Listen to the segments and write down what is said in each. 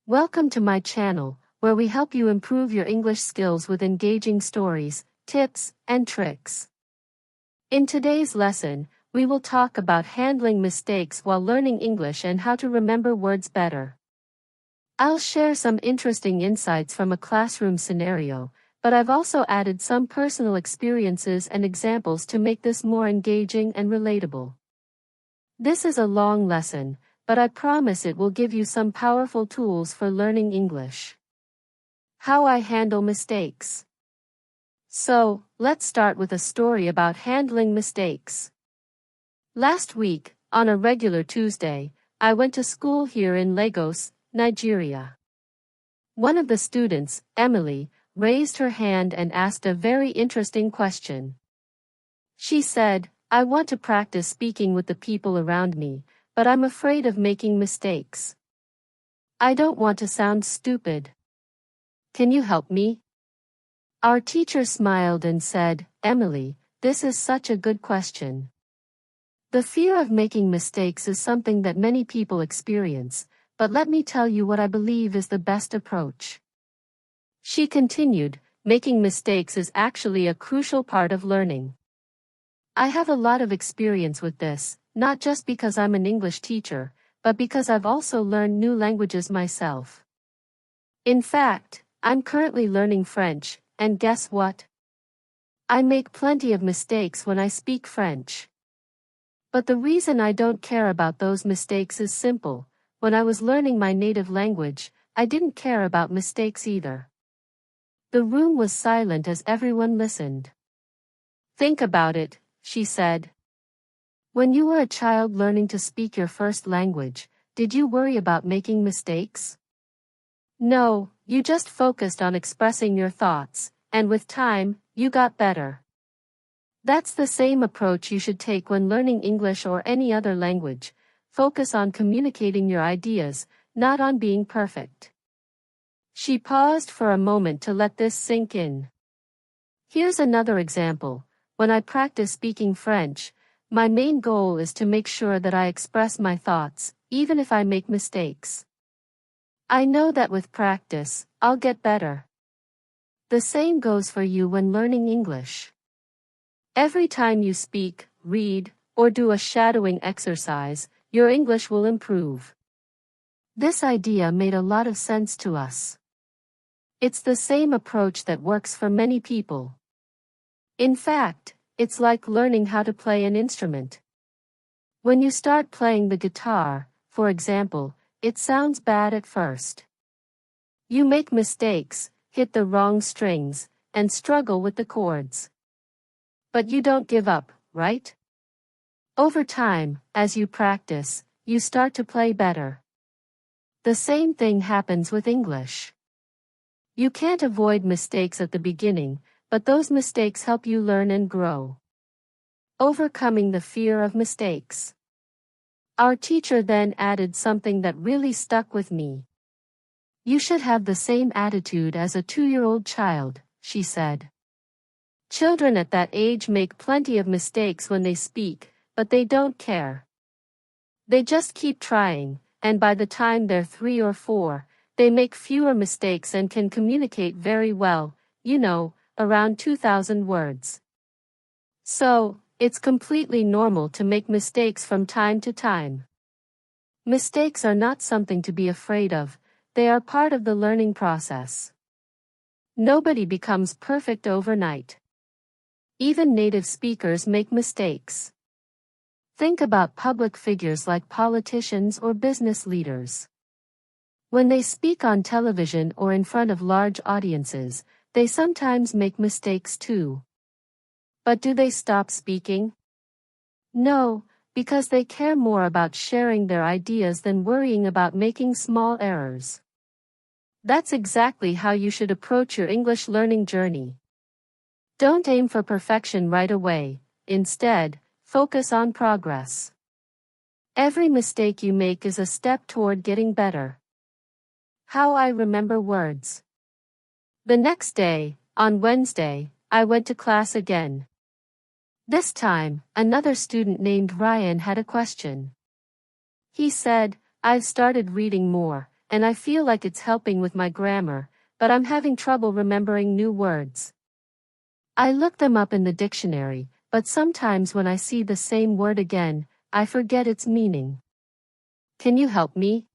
Welcome to my channel, where we help you improve your English skills with engaging stories, tips, and tricks. In today's lesson, we will talk about handling mistakes while learning English and how to remember words better. I'll share some interesting insights from a classroom scenario, but I've also added some personal experiences and examples to make this more engaging and relatable. This is a long lesson, but I promise it will give you some powerful tools for learning English. How I handle mistakes. So, let's start with a story about handling mistakes. Last week, on a regular Tuesday, I went to school here in Lagos, Nigeria. One of the students, Emily, raised her hand and asked a very interesting question. She said, "I want to practice speaking with the people around me, but I'm afraid of making mistakes. I don't want to sound stupid. Can you help me?" Our teacher smiled and said, "Emily, this is such a good question. The fear of making mistakes is something that many people experience, but let me tell you what I believe is the best approach." She continued, "Making mistakes is actually a crucial part of learning. I have a lot of experience with this, not just because I'm an English teacher, but because I've also learned new languages myself. In fact, I'm currently learning French, and guess what? I make plenty of mistakes when I speak French. But the reason I don't care about those mistakes is simple. When I was learning my native language, I didn't care about mistakes either." The room was silent as everyone listened. "Think about it," she said. "When you were a child learning to speak your first language, did you worry about making mistakes? No, you just focused on expressing your thoughts, and with time, you got better. That's the same approach you should take when learning English or any other language. Focus on communicating your ideas, not on being perfect." She paused for a moment to let this sink in. Here's another example. When I practice speaking French, my main goal is to make sure that I express my thoughts, even if I make mistakes. I know that with practice, I'll get better. The same goes for you when learning English. Every time you speak, read, or do a shadowing exercise, your English will improve. This idea made a lot of sense to us. It's the same approach that works for many people. In fact, it's like learning how to play an instrument. When you start playing the guitar, for example, it sounds bad at first. You make mistakes, hit the wrong strings, and struggle with the chords. But you don't give up, right? Over time, as you practice, you start to play better. The same thing happens with English. You can't avoid mistakes at the beginning, but those mistakes help you learn and grow. Overcoming the fear of mistakes. Our teacher then added something that really stuck with me. "You should have the same attitude as a 2-year-old child," she said. "Children at that age make plenty of mistakes when they speak, but they don't care. They just keep trying, and by the time they're 3 or 4, they make fewer mistakes and can communicate very well, around 2,000 words. So, it's completely normal to make mistakes from time to time. Mistakes are not something to be afraid of, they are part of the learning process. Nobody becomes perfect overnight. Even native speakers make mistakes. Think about public figures like politicians or business leaders. When they speak on television or in front of large audiences, they sometimes make mistakes too. But do they stop speaking? No, because they care more about sharing their ideas than worrying about making small errors. That's exactly how you should approach your English learning journey. Don't aim for perfection right away. Instead, focus on progress. Every mistake you make is a step toward getting better. How I remember words. The next day, on Wednesday, I went to class again. This time, another student named Ryan had a question. He said, "I've started reading more, and I feel like it's helping with my grammar, but I'm having trouble remembering new words. I look them up in the dictionary, but sometimes when I see the same word again, I forget its meaning. Can you help me?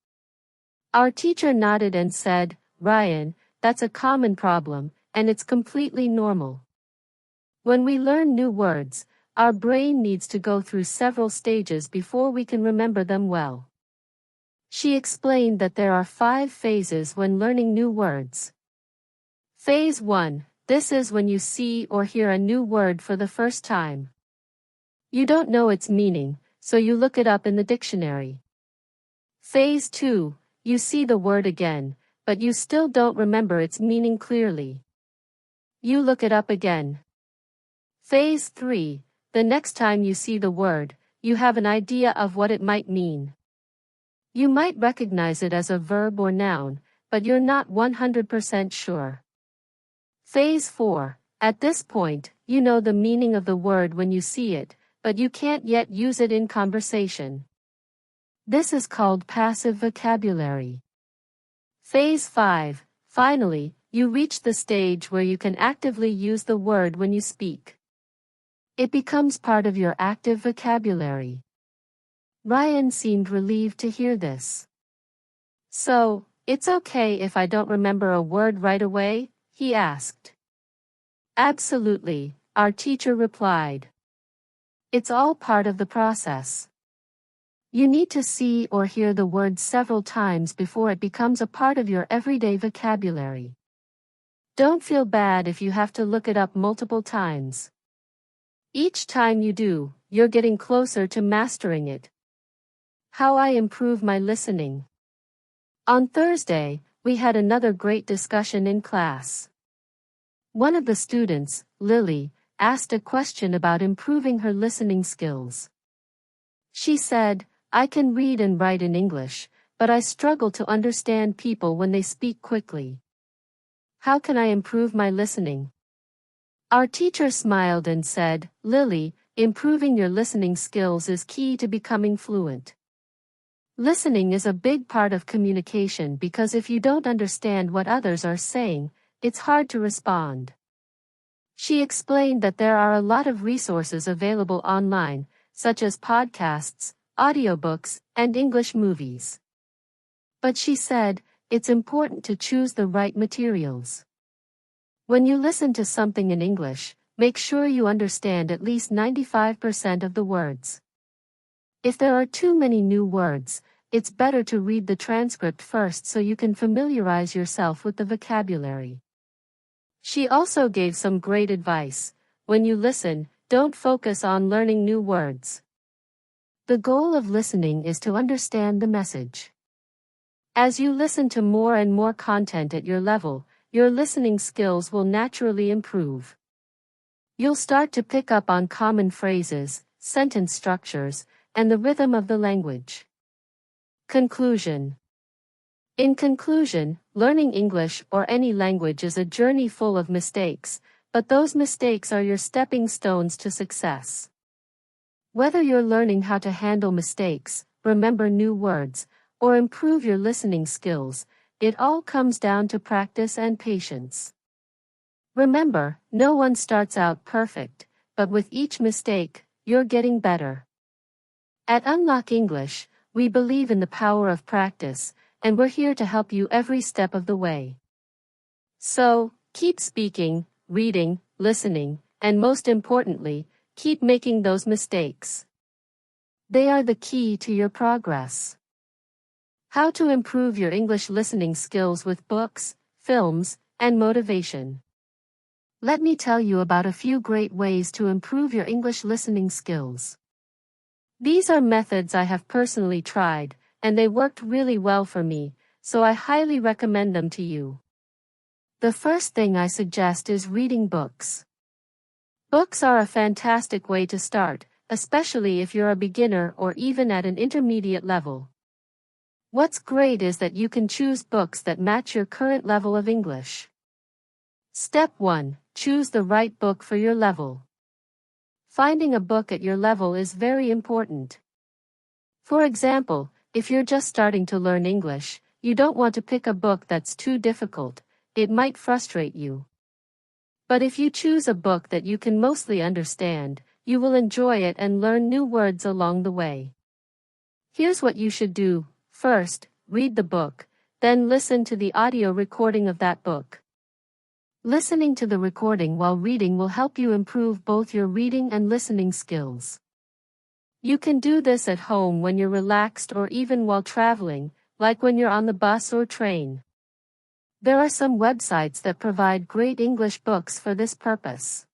Our teacher nodded and said, Ryan, that's a common problem, and it's completely normal. When we learn new words, our brain needs to go through several stages before we can remember them well. She explained that there are 5 phases when learning new words. Phase 1. This is when you see or hear a new word for the first time. You don't know its meaning, so you look it up in the dictionary. Phase 2. You see the word again, but you still don't remember its meaning clearly. You look it up again. Phase 3. The next time you see the word, you have an idea of what it might mean. You might recognize it as a verb or noun, but you're not 100% sure. Phase 4. At this point, you know the meaning of the word when you see it, but you can't yet use it in conversation. This is called passive vocabulary. Phase 5. Finally, you reach the stage where you can actively use the word when you speak. It becomes part of your active vocabulary. Ryan seemed relieved to hear this. So, it's okay if I don't remember a word right away? He asked. Absolutely, our teacher replied. It's all part of the process. You need to see or hear the word several times before it becomes a part of your everyday vocabulary. Don't feel bad if you have to look it up multiple times. Each time you do, you're getting closer to mastering it. How I improve my listening. On Thursday, we had another great discussion in class. One of the students, Lily, asked a question about improving her listening skills. She said, I can read and write in English, but I struggle to understand people when they speak quickly. How can I improve my listening? Our teacher smiled and said, Lily, improving your listening skills is key to becoming fluent. Listening is a big part of communication because if you don't understand what others are saying, it's hard to respond. She explained that there are a lot of resources available online, such as podcasts, audiobooks, and English movies. But she said, it's important to choose the right materials. When you listen to something in English, make sure you understand at least 95% of the words. If there are too many new words, it's better to read the transcript first so you can familiarize yourself with the vocabulary. She also gave some great advice. When you listen, don't focus on learning new words. The goal of listening is to understand the message. As you listen to more and more content at your level, your listening skills will naturally improve. You'll start to pick up on common phrases, sentence structures, and the rhythm of the language. Conclusion. In conclusion, learning English or any language is a journey full of mistakes, but those mistakes are your stepping stones to success. Whether you're learning how to handle mistakes, remember new words, or improve your listening skills, it all comes down to practice and patience. Remember, no one starts out perfect, but with each mistake, you're getting better. At Unlock English, we believe in the power of practice, and we're here to help you every step of the way. So, keep speaking, reading, listening, and most importantly, keep making those mistakes. They are the key to your progress. How to improve your English listening skills with books, films, and motivation. Let me tell you about a few great ways to improve your English listening skills. These are methods I have personally tried, and they worked really well for me, so I highly recommend them to you. The first thing I suggest is reading books. Books are a fantastic way to start, especially if you're a beginner or even at an intermediate level. What's great is that you can choose books that match your current level of English. Step 1. Choose the right book for your level. Finding a book at your level is very important. For example, if you're just starting to learn English, you don't want to pick a book that's too difficult, it might frustrate you. But if you choose a book that you can mostly understand, you will enjoy it and learn new words along the way. Here's what you should do. First, read the book, then listen to the audio recording of that book. Listening to the recording while reading will help you improve both your reading and listening skills. You can do this at home when you're relaxed or even while traveling, like when you're on the bus or train. There are some websites that provide great English books for this purpose.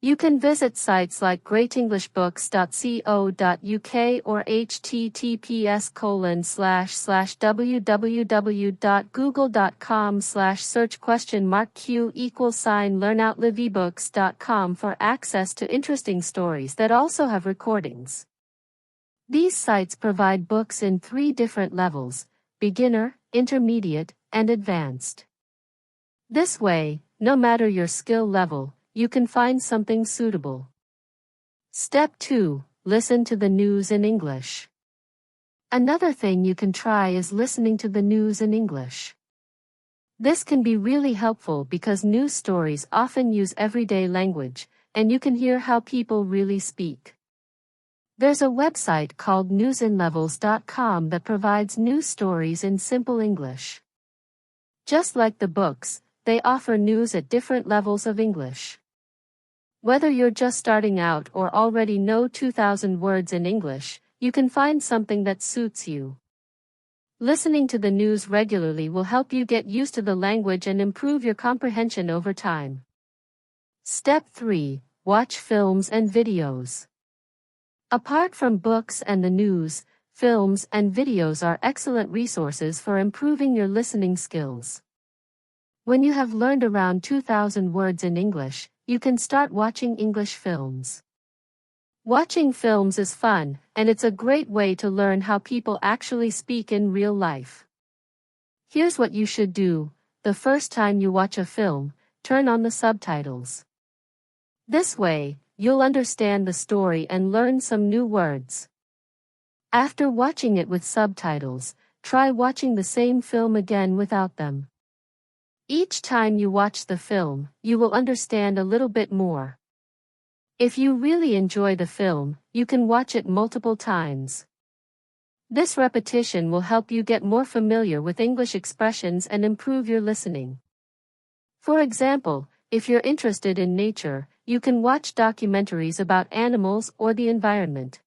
You can visit sites like greatenglishbooks.co.uk or https://www.google.com/search?q=learnoutliveebooks.com for access to interesting stories that also have recordings. These sites provide books in 3 different levels: beginner, intermediate, and advanced. This way, no matter your skill level, you can find something suitable. Step 2. Listen to the news in English. Another thing you can try is listening to the news in English. This can be really helpful because news stories often use everyday language, and you can hear how people really speak. There's a website called newsinlevels.com that provides news stories in simple English. Just like the books, they offer news at different levels of English. Whether you're just starting out or already know 2,000 words in English, you can find something that suits you. Listening to the news regularly will help you get used to the language and improve your comprehension over time. Step 3. Watch films and videos. Apart from books and the news, films and videos are excellent resources for improving your listening skills. When you have learned around 2,000 words in English, you can start watching English films. Watching films is fun, and it's a great way to learn how people actually speak in real life. Here's what you should do. The first time you watch a film, turn on the subtitles. This way, you'll understand the story and learn some new words. After watching it with subtitles, try watching the same film again without them. Each time you watch the film, you will understand a little bit more. If you really enjoy the film, you can watch it multiple times. This repetition will help you get more familiar with English expressions and improve your listening. For example, if you're interested in nature, you can watch documentaries about animals or the environment.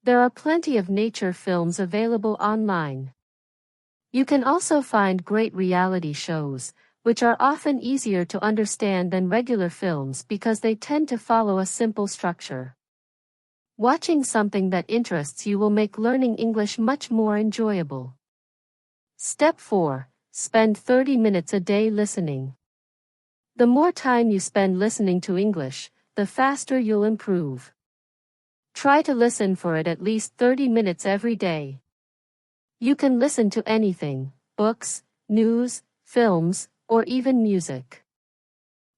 There are plenty of nature films available online. You can also find great reality shows, which are often easier to understand than regular films because they tend to follow a simple structure. Watching something that interests you will make learning English much more enjoyable. Step 4. Spend 30 minutes a day listening. The more time you spend listening to English, the faster you'll improve. Try to listen for it at least 30 minutes every day. You can listen to anything: books, news, films, or even music.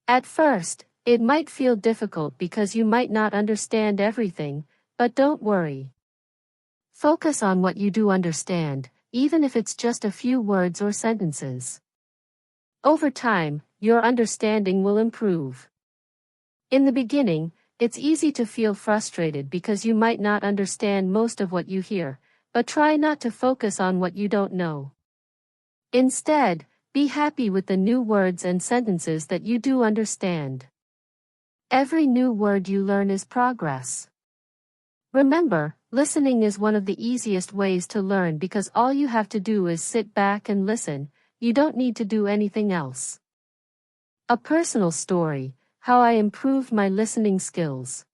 At first, it might feel difficult because you might not understand everything, but don't worry. Focus on what you do understand, even if it's just a few words or sentences. Over time, your understanding will improve. In the beginning, it's easy to feel frustrated because you might not understand most of what you hear, but try not to focus on what you don't know. Instead, be happy with the new words and sentences that you do understand. Every new word you learn is progress. Remember, listening is one of the easiest ways to learn because all you have to do is sit back and listen. You don't need to do anything else. A personal story: how I improved my listening skills.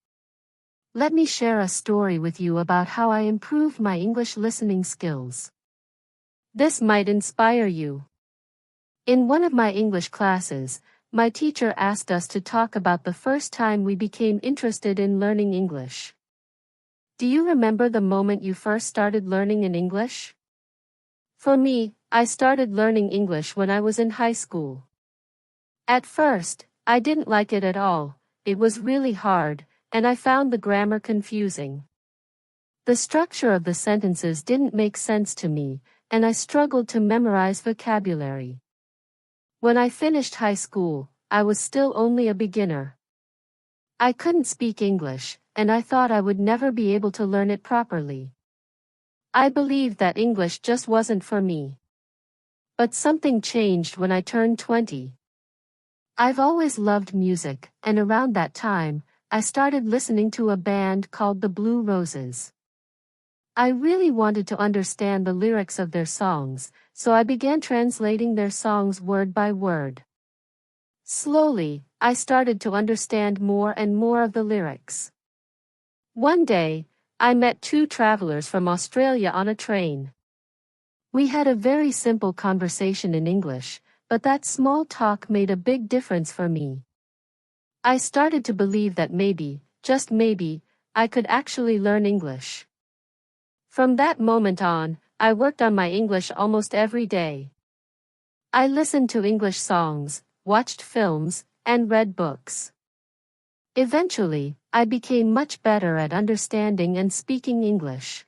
Let me share a story with you about how I improved my English listening skills. This might inspire you. In one of my English classes, my teacher asked us to talk about the first time we became interested in learning English. Do you remember the moment you first started learning in English? For me, I started learning English when I was in high school. At first, I didn't like it at all. It was really hard, and I found the grammar confusing. The structure of the sentences didn't make sense to me, and I struggled to memorize vocabulary. When I finished high school, I was still only a beginner. I couldn't speak English, and I thought I would never be able to learn it properly. I believed that English just wasn't for me. But something changed when I turned 20. I've always loved music, and around that time, I started listening to a band called the Blue Roses. I really wanted to understand the lyrics of their songs, so I began translating their songs word by word. Slowly, I started to understand more and more of the lyrics. One day, I met two travelers from Australia on a train. We had a very simple conversation in English, but that small talk made a big difference for me. I started to believe that maybe, just maybe, I could actually learn English. From that moment on, I worked on my English almost every day. I listened to English songs, watched films, and read books. Eventually, I became much better at understanding and speaking English.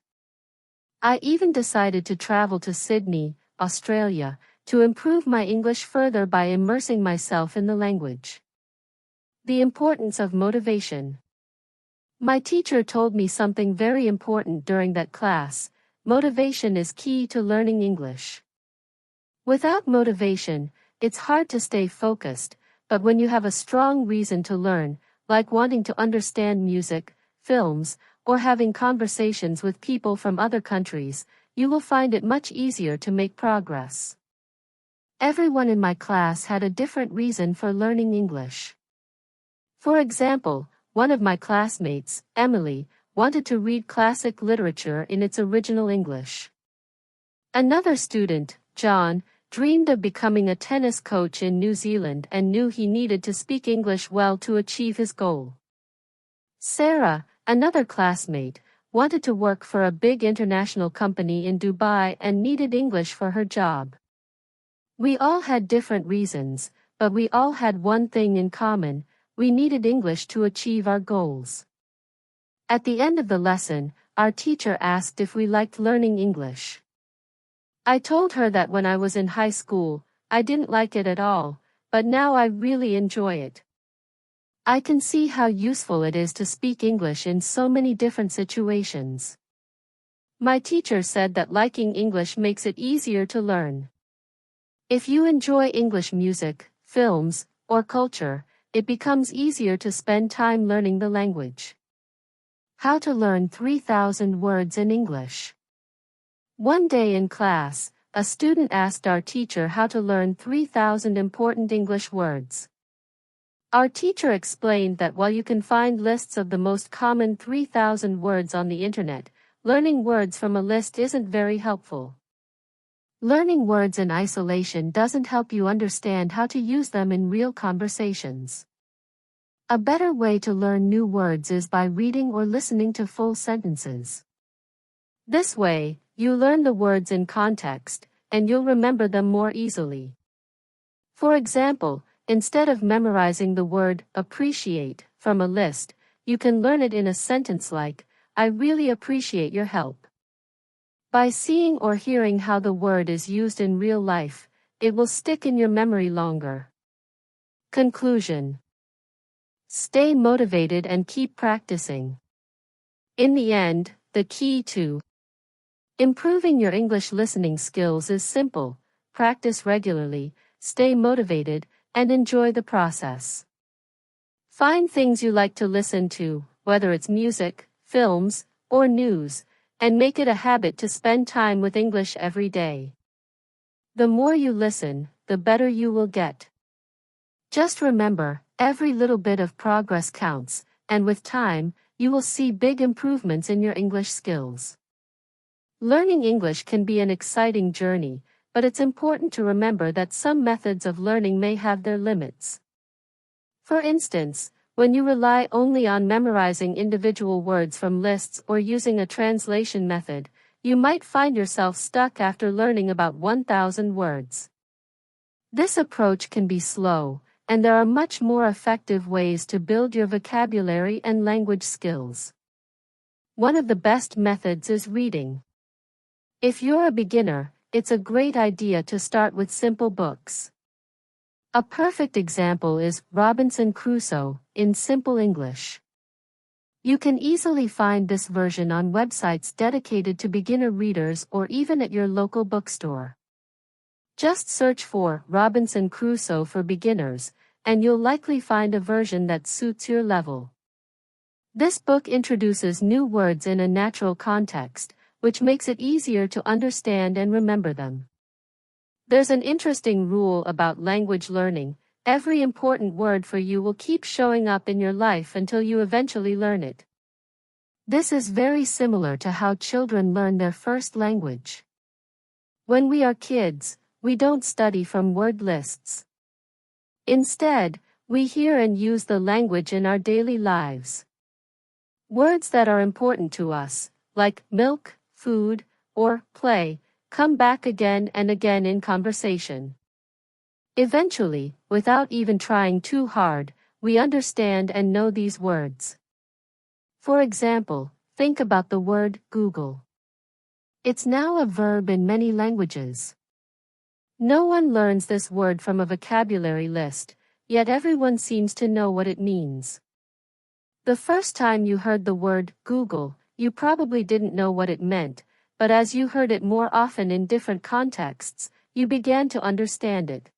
I even decided to travel to Sydney, Australia, to improve my English further by immersing myself in the language. The importance of motivation. My teacher told me something very important during that class: motivation is key to learning English. Without motivation, it's hard to stay focused, but when you have a strong reason to learn, like wanting to understand music, films, or having conversations with people from other countries, you will find it much easier to make progress. Everyone in my class had a different reason for learning English. For example, one of my classmates, Emily, wanted to read classic literature in its original English. Another student, John, dreamed of becoming a tennis coach in New Zealand and knew he needed to speak English well to achieve his goal. Sarah, another classmate, wanted to work for a big international company in Dubai and needed English for her job. We all had different reasons, but we all had one thing in common: we needed English to achieve our goals. At the end of the lesson, our teacher asked if we liked learning English. I told her that when I was in high school, I didn't like it at all, but now I really enjoy it. I can see how useful it is to speak English in so many different situations. My teacher said that liking English makes it easier to learn. If you enjoy English music, films, or culture, it becomes easier to spend time learning the language. How to learn 3,000 words in English. One day in class, a student asked our teacher how to learn 3,000 important English words. Our teacher explained that while you can find lists of the most common 3,000 words on the internet, learning words from a list isn't very helpful. Learning words in isolation doesn't help you understand how to use them in real conversations. A better way to learn new words is by reading or listening to full sentences. This way, you learn the words in context, and you'll remember them more easily. For example, instead of memorizing the word appreciate from a list, you can learn it in a sentence like, "I really appreciate your help." By seeing or hearing how the word is used in real life, it will stick in your memory longer. Conclusion. Stay motivated and keep practicing. In the end, the key to improving your English listening skills is simple: practice regularly, stay motivated, and enjoy the process. Find things you like to listen to, whether it's music, films, or news, and make it a habit to spend time with English every day. The more you listen, the better you will get. Just remember, every little bit of progress counts, and with time, you will see big improvements in your English skills. Learning English can be an exciting journey, but it's important to remember that some methods of learning may have their limits. For instance, when you rely only on memorizing individual words from lists or using a translation method, you might find yourself stuck after learning about 1,000 words. This approach can be slow, and there are much more effective ways to build your vocabulary and language skills. One of the best methods is reading. If you're a beginner, it's a great idea to start with simple books. A perfect example is Robinson Crusoe, in simple English. You can easily find this version on websites dedicated to beginner readers or even at your local bookstore. Just search for Robinson Crusoe for beginners, and you'll likely find a version that suits your level. This book introduces new words in a natural context, which makes it easier to understand and remember them. There's an interesting rule about language learning: every important word for you will keep showing up in your life until you eventually learn it. This is very similar to how children learn their first language. When we are kids, we don't study from word lists. Instead, we hear and use the language in our daily lives. Words that are important to us, like milk, food, or play, come back again and again in conversation. Eventually, without even trying too hard, we understand and know these words. For example, think about the word Google. It's now a verb in many languages. No one learns this word from a vocabulary list, yet everyone seems to know what it means. The first time you heard the word Google, you probably didn't know what it meant, but as you heard it more often in different contexts, you began to understand it.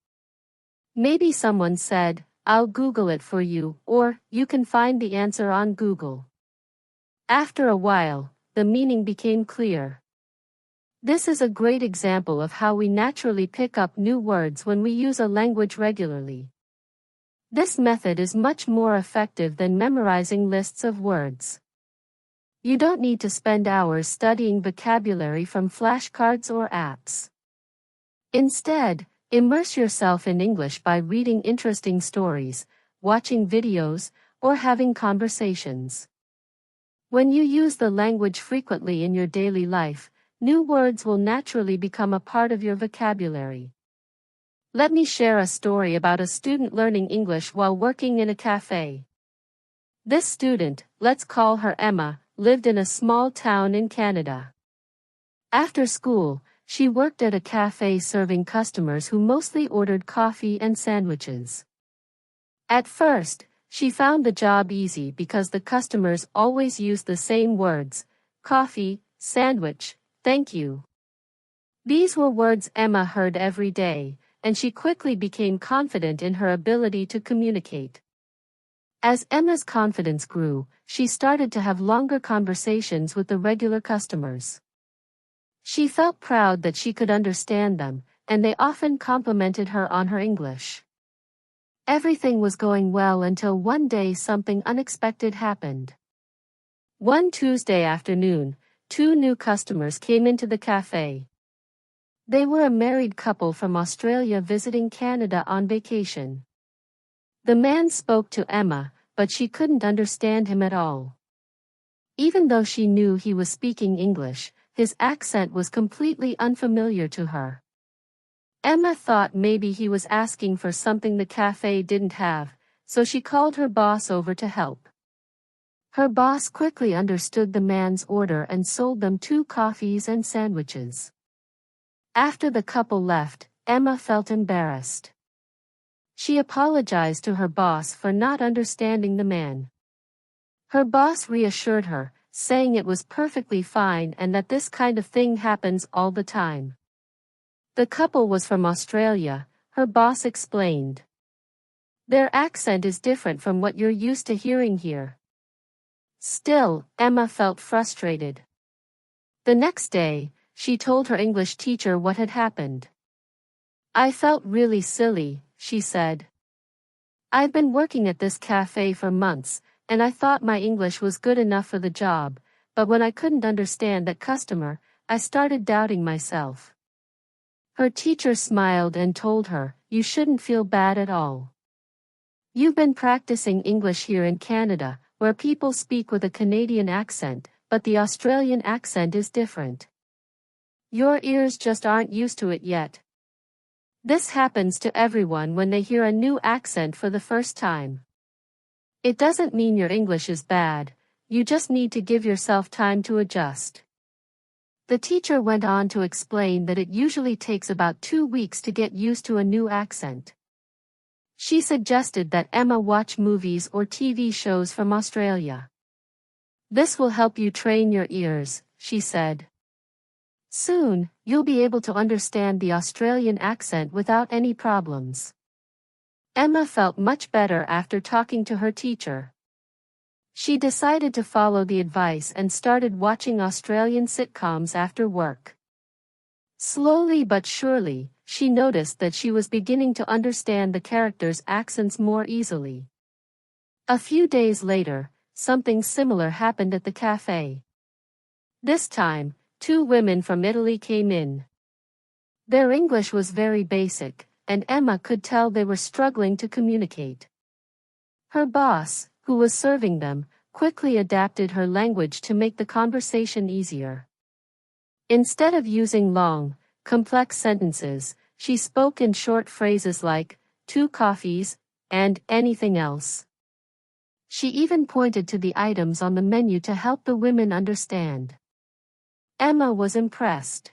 Maybe someone said, "I'll Google it for you," or, "You can find the answer on Google." After a while, the meaning became clear. This is a great example of how we naturally pick up new words when we use a language regularly. This method is much more effective than memorizing lists of words. You don't need to spend hours studying vocabulary from flashcards or apps. Instead, immerse yourself in English by reading interesting stories, watching videos, or having conversations. When you use the language frequently in your daily life, new words will naturally become a part of your vocabulary. Let me share a story about a student learning English while working in a cafe. This student, let's call her Emma, lived in a small town in Canada. After school, she worked at a cafe serving customers who mostly ordered coffee and sandwiches. At first, she found the job easy because the customers always used the same words: coffee, sandwich, thank you. These were words Emma heard every day, and she quickly became confident in her ability to communicate. As Emma's confidence grew, she started to have longer conversations with the regular customers. She felt proud that she could understand them, and they often complimented her on her English. Everything was going well until one day something unexpected happened. One Tuesday afternoon, two new customers came into the cafe. They were a married couple from Australia visiting Canada on vacation. The man spoke to Emma, but she couldn't understand him at all. Even though she knew he was speaking English, his accent was completely unfamiliar to her. Emma thought maybe he was asking for something the cafe didn't have, so she called her boss over to help. Her boss quickly understood the man's order and sold them 2 coffees and sandwiches. After the couple left, Emma felt embarrassed. She apologized to her boss for not understanding the man. Her boss reassured her, saying it was perfectly fine and that this kind of thing happens all the time. The couple was from Australia, her boss explained. Their accent is different from what you're used to hearing here. Still, Emma felt frustrated. The next day, she told her English teacher what had happened. "I felt really silly," she said. "I've been working at this cafe for months, and I thought my English was good enough for the job, but when I couldn't understand that customer, I started doubting myself." Her teacher smiled and told her, "You shouldn't feel bad at all. You've been practicing English here in Canada, where people speak with a Canadian accent, but the Australian accent is different. Your ears just aren't used to it yet. This happens to everyone when they hear a new accent for the first time. It doesn't mean your English is bad, you just need to give yourself time to adjust." The teacher went on to explain that it usually takes about 2 weeks to get used to a new accent. She suggested that Emma watch movies or TV shows from Australia. This will help you train your ears, she said. Soon, you'll be able to understand the Australian accent without any problems. Emma felt much better after talking to her teacher. She decided to follow the advice and started watching Australian sitcoms after work. Slowly but surely, she noticed that she was beginning to understand the characters' accents more easily. A few days later, something similar happened at the cafe. This time, 2 women from Italy came in. Their English was very basic, and Emma could tell they were struggling to communicate. Her boss, who was serving them, quickly adapted her language to make the conversation easier. Instead of using long, complex sentences, she spoke in short phrases like, 2 coffees, and anything else. She even pointed to the items on the menu to help the women understand. Emma was impressed.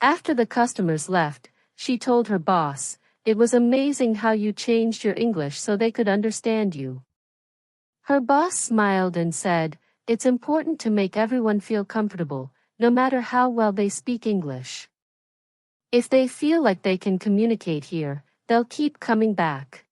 After the customers left, she told her boss, "It was amazing how you changed your English so they could understand you." Her boss smiled and said, "It's important to make everyone feel comfortable, no matter how well they speak English. If they feel like they can communicate here, they'll keep coming back."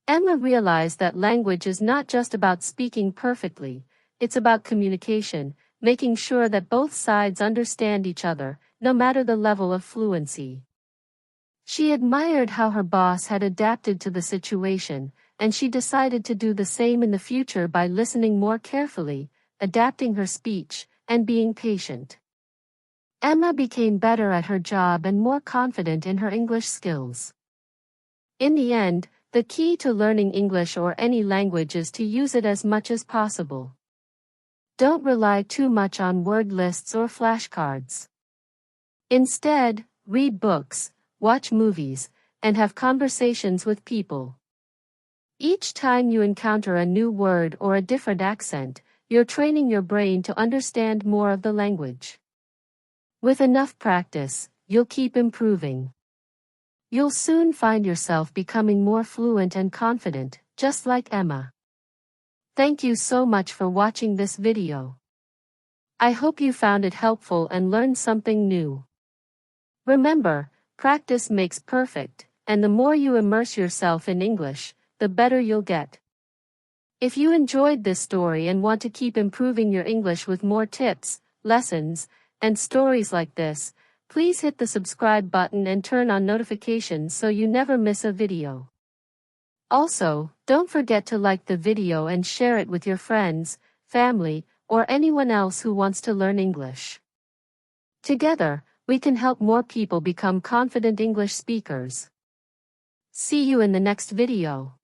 Emma realized that language is not just about speaking perfectly, it's about communication, making sure that both sides understand each other, no matter the level of fluency. She admired how her boss had adapted to the situation, and she decided to do the same in the future by listening more carefully, adapting her speech, and being patient. Emma became better at her job and more confident in her English skills. In the end, the key to learning English or any language is to use it as much as possible. Don't rely too much on word lists or flashcards. Instead, read books, watch movies, and have conversations with people. Each time you encounter a new word or a different accent, you're training your brain to understand more of the language. With enough practice, you'll keep improving. You'll soon find yourself becoming more fluent and confident, just like Emma. Thank you so much for watching this video. I hope you found it helpful and learned something new. Remember, practice makes perfect, and the more you immerse yourself in English, the better you'll get. If you enjoyed this story and want to keep improving your English with more tips, lessons, and stories like this, please hit the subscribe button and turn on notifications so you never miss a video. Also, don't forget to like the video and share it with your friends, family, or anyone else who wants to learn English. Together, we can help more people become confident English speakers. See you in the next video.